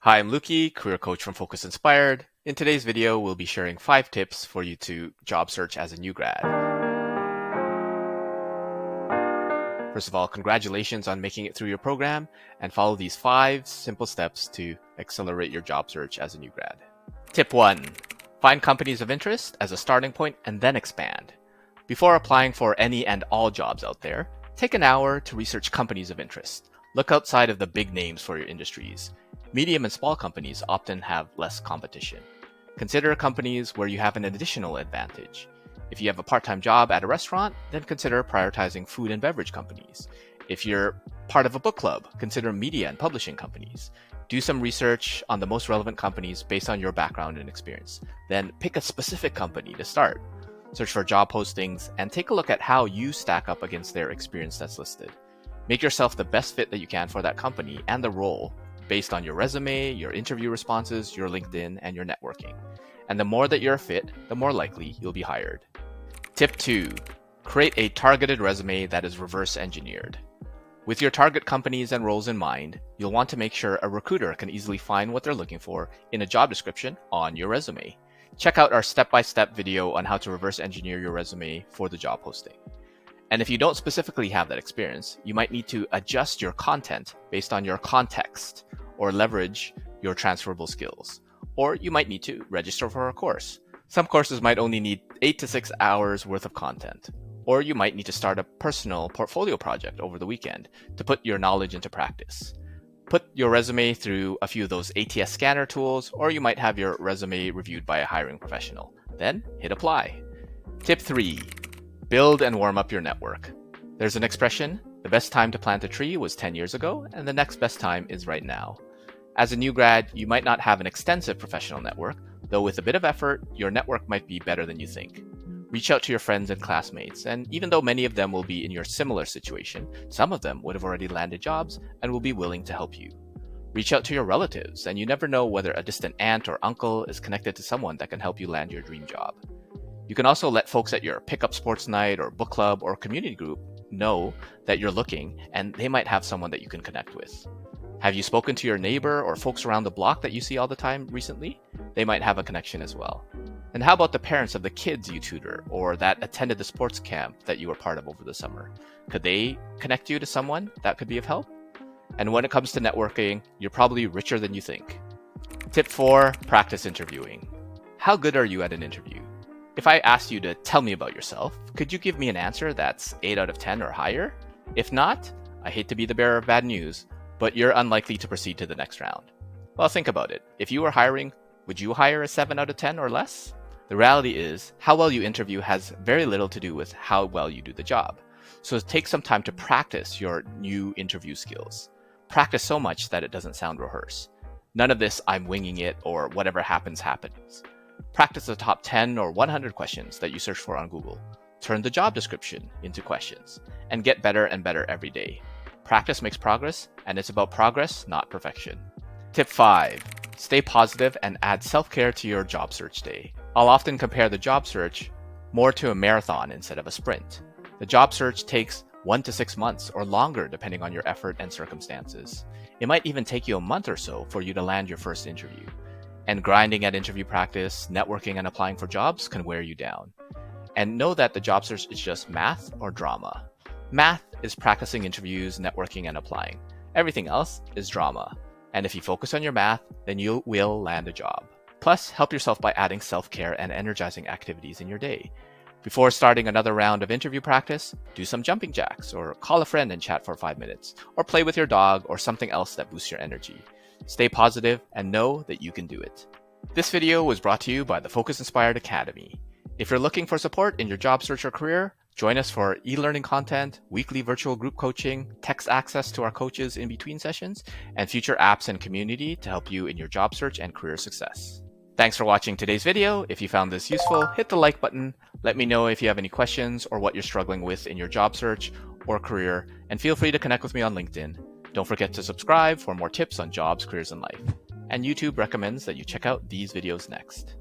Hi, I'm Luki, career coach from Focus Inspired. In today's video, we'll be sharing 5 tips for you to job search as a new grad. First of all, congratulations on making it through your program, and follow these 5 simple steps to accelerate your job search as a new grad. Tip 1. Find companies of interest as a starting point and then expand. Before applying for any and all jobs out there, take an hour to research companies of interest. Look outside of the big names for your industries. Medium and small companies often have less competition. Consider companies where you have an additional advantage. If you have a part-time job at a restaurant, then consider prioritizing food and beverage companies. If you're part of a book club, consider media and publishing companies. Do some research on the most relevant companies based on your background and experience. Then pick a specific company to start. Search for job postings and take a look at how you stack up against their experience that's listed. Make yourself the best fit that you can for that company and the role based on your resume, your interview responses, your LinkedIn, and your networking. And the more that you're a fit, the more likely you'll be hired. Tip 2. Create a targeted resume that is reverse engineered. With your target companies and roles in mind, you'll want to make sure a recruiter can easily find what they're looking for in a job description on your resume. Check out our step-by-step video on how to reverse engineer your resume for the job posting. And if you don't specifically have that experience, you might need to adjust your content based on your context or leverage your transferable skills. Or you might need to register for a course. Some courses might only need 8 to 6 hours worth of content. Or you might need to start a personal portfolio project over the weekend to put your knowledge into practice. Put your resume through a few of those ATS scanner tools, or you might have your resume reviewed by a hiring professional. Then hit apply. Tip 3. Build and warm up your network. There's an expression, the best time to plant a tree was 10 years ago, and the next best time is right now. As a new grad, you might not have an extensive professional network, though with a bit of effort, your network might be better than you think. Reach out to your friends and classmates, and even though many of them will be in your similar situation, some of them would have already landed jobs and will be willing to help you. Reach out to your relatives, and you never know whether a distant aunt or uncle is connected to someone that can help you land your dream job. You can also let folks at your pickup sports night or book club or community group know that you're looking, and they might have someone that you can connect with. Have you spoken to your neighbor or folks around the block that you see all the time recently? They might have a connection as well. And how about the parents of the kids you tutor or that attended the sports camp that you were part of over the summer? Could they connect you to someone that could be of help? And when it comes to networking, you're probably richer than you think. Tip 4, practice interviewing. How good are you at an interview? If I asked you to tell me about yourself, could you give me an answer that's 8 out of 10 or higher? If not, I hate to be the bearer of bad news, but you're unlikely to proceed to the next round. Well, think about it. If you were hiring, would you hire a 7 out of 10 or less? The reality is, how well you interview has very little to do with how well you do the job. So take some time to practice your new interview skills. Practice so much that it doesn't sound rehearsed. None of this I'm winging it or whatever happens happens. Practice the top 10 or 100 questions that you search for on Google. Turn the job description into questions and get better and better every day. Practice makes progress, and it's about progress, not perfection. Tip 5. Stay positive and add self-care to your job search day. I'll often compare the job search more to a marathon instead of a sprint. The job search takes 1 to 6 months or longer depending on your effort and circumstances. It might even take you a month or so for you to land your first interview. And grinding at interview practice, networking, and applying for jobs can wear you down. And know that the job search is just math or drama. Math is practicing interviews, networking, and applying. Everything else is drama. And if you focus on your math, then you will land a job. Plus, help yourself by adding self-care and energizing activities in your day. Before starting another round of interview practice, do some jumping jacks, or call a friend and chat for 5 minutes, or play with your dog, or something else that boosts your energy. Stay positive and know that you can do it. This video was brought to you by the Focus Inspired Academy. If you're looking for support in your job search or career, join us for e-learning content, weekly virtual group coaching, text access to our coaches in between sessions, and future apps and community to help you in your job search and career success. Thanks for watching today's video. If you found this useful, hit the like button. Let me know if you have any questions or what you're struggling with in your job search or career, and feel free to connect with me on LinkedIn. Don't forget to subscribe for more tips on jobs, careers, and life. And YouTube recommends that you check out these videos next.